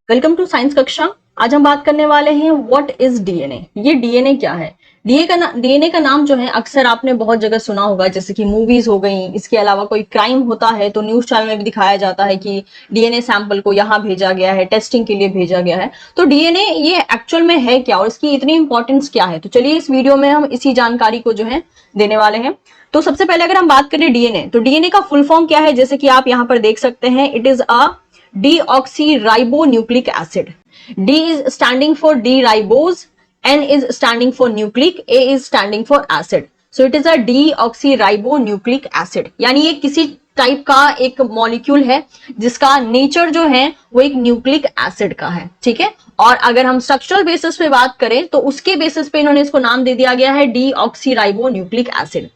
Welcome to science कक्षा। आज हम बात करने वाले हैं व्हाट इज डीएनए। ये डीएनए क्या है? डीएनए का नाम जो है अक्सर आपने बहुत जगह सुना होगा, जैसे कि मूवीज हो गई। इसके अलावा कोई क्राइम होता है तो न्यूज चैनल में भी दिखाया जाता है कि डीएनए सैंपल को यहाँ भेजा गया है, टेस्टिंग के लिए भेजा गया है। तो डीएनए ये एक्चुअल में है क्या और इसकी इतनी इंपॉर्टेंस क्या है? तो चलिए इस वीडियो में हम इसी जानकारी को जो है देने वाले हैं। तो सबसे पहले अगर हम बात करें डीएनए, तो डीएनए का फुल फॉर्म क्या है, जैसे कि आप यहाँ पर देख सकते हैं, it is a deoxyribonucleic acid. D is standing for D-ribose, N is standing for nucleic, A is standing for acid. So it is a deoxyribonucleic acid. यानी ये किसी टाइप का एक मॉलिक्यूल है जिसका नेचर जो है वो एक न्यूक्लिक एसिड का है, ठीक है। और अगर हम स्ट्रक्चरल बेसिस पे बात करें तो उसके बेसिस पे इन्होंने इसको नाम दे दिया गया है डीऑक्सीराइबोन्यूक्लिक एसिड।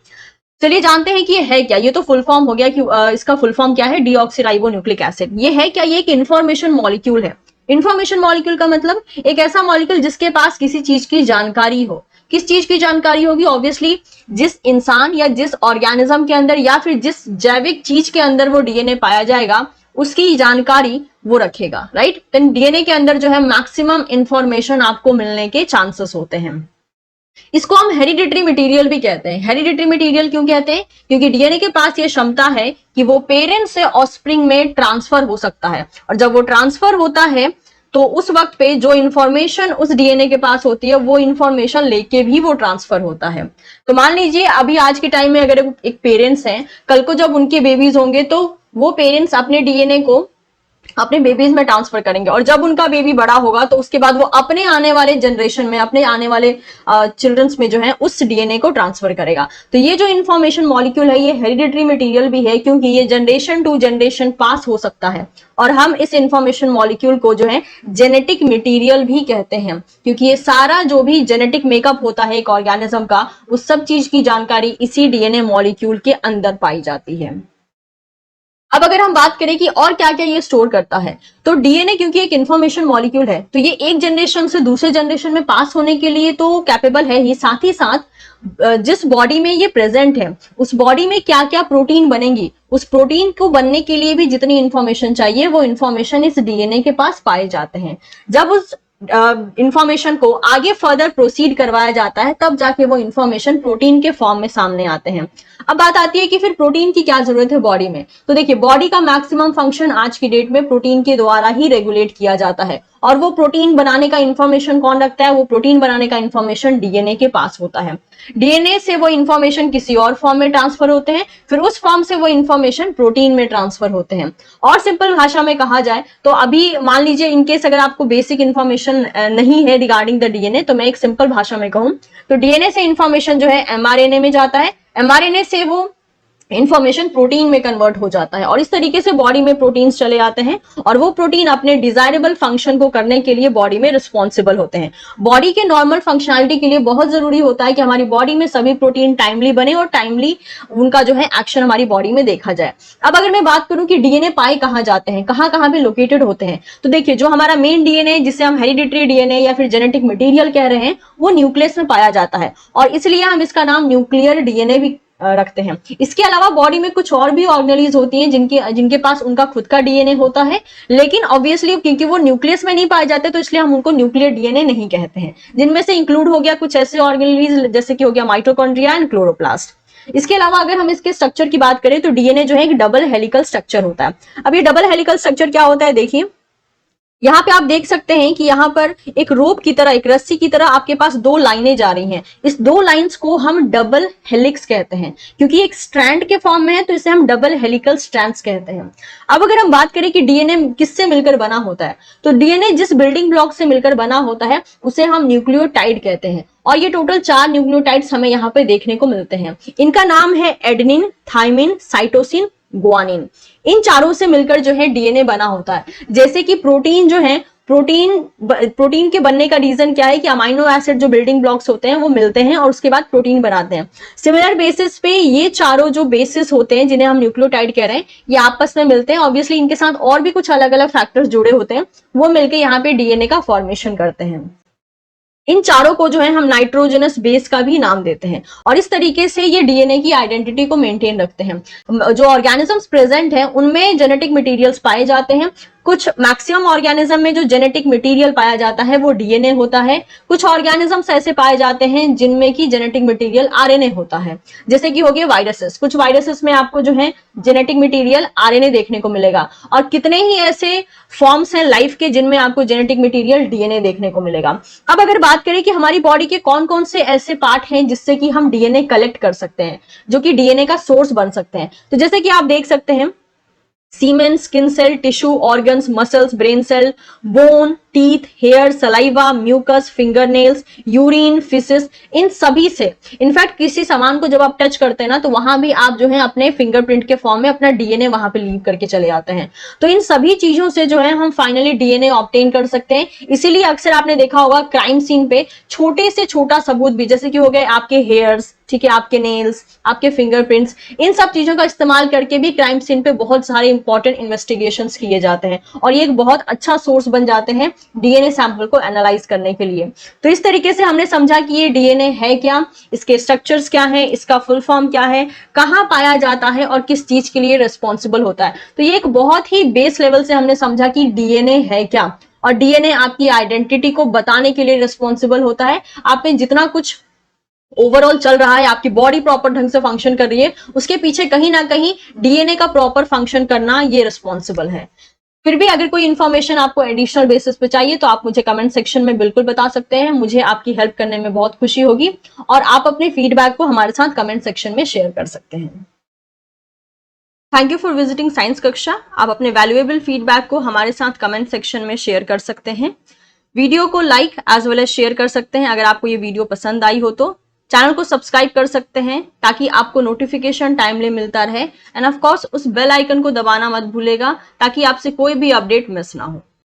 चलिए जानते हैं कि ये है क्या। ये तो फुल फॉर्म हो गया कि इसका फुल फॉर्म क्या है, डीऑक्सीराइबोन्यूक्लिक एसिड। ये है क्या? ये एक इंफॉर्मेशन मॉलिक्यूल है। इंफॉर्मेशन मॉलिक्यूल का मतलब एक ऐसा मॉलिक्यूल जिसके पास किसी चीज की जानकारी हो। किस चीज की जानकारी होगी? ऑब्वियसली जिस इंसान या जिस ऑर्गेनिज्म के अंदर या फिर जिस जैविक चीज के अंदर वो डीएनए पाया जाएगा उसकी जानकारी वो रखेगा, राइट। तो डीएनए के अंदर जो है मैक्सिमम इंफॉर्मेशन आपको मिलने के चांसेस होते हैं। इसको हम हेरिडिटरी मटेरियल भी कहते हैं। हेरिडिटरी मटेरियल क्यों कहते हैं? क्योंकि डीएनए के पास ये क्षमता है कि वो पेरेंट से ऑफस्प्रिंग में ट्रांसफर हो सकता है, और जब वो ट्रांसफर होता है तो उस वक्त पे जो इंफॉर्मेशन उस डीएनए के पास होती है वो इंफॉर्मेशन लेके भी वो ट्रांसफर होता है। तो मान लीजिए अभी आज के टाइम में अगर एक पेरेंट्स हैं, कल को जब उनके बेबीज होंगे तो वो पेरेंट्स अपने डीएनए को अपने बेबीज में ट्रांसफर करेंगे, और जब उनका बेबी बड़ा होगा तो उसके बाद वो अपने आने वाले जनरेशन में, अपने आने वाले चिल्ड्रंस में जो है उस डीएनए को ट्रांसफर करेगा। तो ये जो इंफॉर्मेशन मॉलिक्यूल है ये हेरिडिटरी मटेरियल भी है, क्योंकि ये जनरेशन टू जनरेशन पास हो सकता है। और हम इस इंफॉर्मेशन मॉलिक्यूल को जो है जेनेटिक मटेरियल भी कहते हैं, क्योंकि ये सारा जो भी जेनेटिक मेकअप होता है एक ऑर्गेनिज्म का, उस सब चीज की जानकारी इसी डीएनए मॉलिक्यूल के अंदर पाई जाती है। अब अगर हम बात करें कि और क्या क्या ये स्टोर करता है, तो डीएनए क्योंकि एक इंफॉर्मेशन मॉलिक्यूल है तो ये एक जनरेशन से दूसरे जनरेशन में पास होने के लिए तो कैपेबल है ही, साथ ही साथ जिस बॉडी में ये प्रेजेंट है उस बॉडी में क्या क्या प्रोटीन बनेंगी, उस प्रोटीन को बनने के लिए भी जितनी इंफॉर्मेशन चाहिए वो इंफॉर्मेशन इस डीएनए के पास पाए जाते हैं। जब उस इंफॉर्मेशन को आगे फर्दर प्रोसीड करवाया जाता है तब जाके वो इंफॉर्मेशन प्रोटीन के फॉर्म में सामने आते हैं। अब बात आती है कि फिर प्रोटीन की क्या जरूरत है बॉडी में। तो देखिए, बॉडी का मैक्सिमम फंक्शन आज की डेट में प्रोटीन के द्वारा ही रेगुलेट किया जाता है, और वो प्रोटीन बनाने का इंफॉर्मेशन कौन रखता है? वो प्रोटीन बनाने का इंफॉर्मेशन डीएनए के पास होता है। डीएनए से वो इंफॉर्मेशन किसी और फॉर्म में ट्रांसफर होते हैं, फिर उस फॉर्म से वो इंफॉर्मेशन प्रोटीन में ट्रांसफर होते हैं। और सिंपल भाषा में कहा जाए तो अभी मान लीजिए इनकेस अगर आपको बेसिक इंफॉर्मेशन नहीं है रिगार्डिंग द डीएनए, तो मैं एक सिंपल भाषा में कहूं तो डीएनए से इंफॉर्मेशन जो है एमआरएनए में जाता है, एमआरएनए से वो इंफॉर्मेशन प्रोटीन में कन्वर्ट हो जाता है, और इस तरीके से बॉडी में प्रोटीन्स चले आते हैं और वो प्रोटीन अपने डिजायरेबल फंक्शन को करने के लिए बॉडी में रिस्पॉन्सिबल होते हैं। बॉडी के नॉर्मल फंक्शनैलिटी के लिए बहुत जरूरी होता है कि हमारी बॉडी में सभी प्रोटीन टाइमली बने और टाइमली उनका जो है एक्शन हमारी बॉडी में देखा जाए। अब अगर मैं बात करूं कि डीएनए पाए कहां जाते हैं, कहां कहां पे लोकेटेड होते हैं, तो देखिए जो हमारा मेन डीएनए जिसे हम हेरिडिटरी डीएनए या फिर जेनेटिक मटेरियल कह रहे हैं वो न्यूक्लियस में पाया जाता है, और इसलिए हम इसका नाम न्यूक्लियर डीएनए भी रखते हैं। इसके अलावा बॉडी में कुछ और भी ऑर्गेनेलीज होती हैं जिनके पास उनका खुद का डीएनए होता है, लेकिन ऑब्वियसली क्योंकि वो न्यूक्लियस में नहीं पाए जाते तो इसलिए हम उनको न्यूक्लियर डीएनए नहीं कहते हैं। जिनमें से इंक्लूड हो गया कुछ ऐसे ऑर्गेनेलीज जैसे कि हो गया माइटोकॉन्ड्रिया एंड क्लोरोप्लास्ट। इसके अलावा अगर हम इसके स्ट्रक्चर की बात करें तो डीएनए जो है एक डबल हेलिकल स्ट्रक्चर होता है। अब ये डबल हेलिकल स्ट्रक्चर क्या होता है, देखिए यहाँ पे आप देख सकते हैं कि यहाँ पर एक रोप की तरह, एक रस्सी की तरह आपके पास दो लाइनें जा रही हैं। इस दो लाइंस को हम डबल हेलिक्स कहते हैं, क्योंकि एक स्ट्रैंड के फॉर्म में है तो इसे हम डबल हेलिकल स्ट्रैंड्स कहते हैं। अब अगर हम बात करें कि डीएनए किससे मिलकर बना होता है, तो डीएनए जिस बिल्डिंग ब्लॉक से मिलकर बना होता है उसे हम न्यूक्लियोटाइड कहते हैं, और ये टोटल 4 न्यूक्लियोटाइड्स हमें यहाँ पे देखने को मिलते हैं। इनका नाम है एडेनिन, थाइमिन, साइटोसिन, ग्वानिन। इन चारों से मिलकर जो है डीएनए बना होता है। जैसे कि प्रोटीन जो है, प्रोटीन के बनने का रीजन क्या है कि अमाइनो एसिड जो बिल्डिंग ब्लॉक्स होते हैं वो मिलते हैं और उसके बाद प्रोटीन बनाते हैं। सिमिलर बेसिस पे ये चारों जो बेसिस होते हैं जिन्हें हम न्यूक्लियोटाइड कह रहे हैं ये आपस में मिलते हैं। ऑब्वियसली इनके साथ और भी कुछ अलग अलग फैक्टर्स जुड़े होते हैं, वो मिलकर यहाँ पे डीएनए का फॉर्मेशन करते हैं। इन चारों को जो है हम नाइट्रोजनस बेस का भी नाम देते हैं, और इस तरीके से ये डीएनए की आइडेंटिटी को मेंटेन रखते हैं। जो ऑर्गेनिजम्स प्रेजेंट हैं उनमें जेनेटिक मटेरियल्स पाए जाते हैं, कुछ मैक्सिमम ऑर्गेनिज्म में जो जेनेटिक मटेरियल पाया जाता है वो डीएनए होता है। कुछ ऑर्गेनिजम्स ऐसे पाए जाते हैं जिनमें की जेनेटिक मटेरियल आरएनए होता है, जैसे कि हो गए वायरसेस। कुछ वायरसेस में आपको जो है जेनेटिक मटेरियल आरएनए देखने को मिलेगा, और कितने ही ऐसे फॉर्म्स हैं लाइफ के जिनमें आपको जेनेटिक मटेरियल डीएनए देखने को मिलेगा। अब अगर बात करें कि हमारी बॉडी के कौन कौन से ऐसे पार्ट हैं जिससे कि हम डीएनए कलेक्ट कर सकते हैं, जो कि डीएनए का सोर्स बन सकते हैं, तो जैसे कि आप देख सकते हैं semen, skin cell, tissue, organs, muscles, brain cell, bone, teeth, hair, saliva, mucus, finger nails, urine, faeces, इन सभी से इनफैक्ट किसी सामान को जब आप टच करते हैं ना तो वहां भी आप जो है अपने फिंगरप्रिंट के फॉर्म में अपना डीएनए वहां पे लीव करके चले आते हैं। तो इन सभी चीजों से जो है हम फाइनली डीएनए ऑब्टेन कर सकते हैं। इसीलिए अक्सर आपने देखा होगा क्राइम सीन पे छोटे से छोटा सबूत भी, जैसे कि हो गए आपके हेयर्स, ठीक है, आपके नेल्स, आपके फिंगरप्रिंट्स, इन सब चीजों का इस्तेमाल करके भी क्राइम सीन पे बहुत सारे इंपॉर्टेंट इन्वेस्टिगेशंस किए जाते हैं, और ये एक बहुत अच्छा सोर्स बन जाते हैं डीएनए सैंपल को एनालाइज करने के लिए। तो इस तरीके से हमने समझा कि ये डीएनए है क्या, इसके स्ट्रक्चर्स क्या है, इसका फुल फॉर्म क्या है, कहां पाया जाता है और किस चीज के लिए रिस्पॉन्सिबल होता है। तो ये एक बहुत ही बेस लेवल से हमने समझा कि डीएनए है क्या, और डीएनए आपकी आइडेंटिटी को बताने के लिए रिस्पॉन्सिबल होता है। आप में जितना कुछ ओवरऑल चल रहा है, आपकी बॉडी प्रॉपर ढंग से फंक्शन कर रही है, उसके पीछे कहीं ना कहीं डीएनए का प्रॉपर फंक्शन करना ये रिस्पॉन्सिबल है। फिर भी अगर कोई इंफॉर्मेशन आपको एडिशनल बेसिस पे चाहिए तो आप मुझे कमेंट सेक्शन में बिल्कुल बता सकते हैं, मुझे आपकी हेल्प करने में बहुत खुशी होगी, और आप अपने फीडबैक को हमारे साथ कमेंट सेक्शन में शेयर कर सकते हैं। Thank you for visiting science कक्षा। आप अपने वैल्यूएबल फीडबैक को हमारे साथ कमेंट सेक्शन में शेयर कर सकते हैं। वीडियो को like as well as share कर सकते हैं अगर आपको ये वीडियो पसंद आई हो तो। चैनल को सब्सक्राइब कर सकते हैं ताकि आपको नोटिफिकेशन टाइमली मिलता रहे, एंड ऑफ कोर्स उस बेल आइकन को दबाना मत भूलेगा ताकि आपसे कोई भी अपडेट मिस ना हो।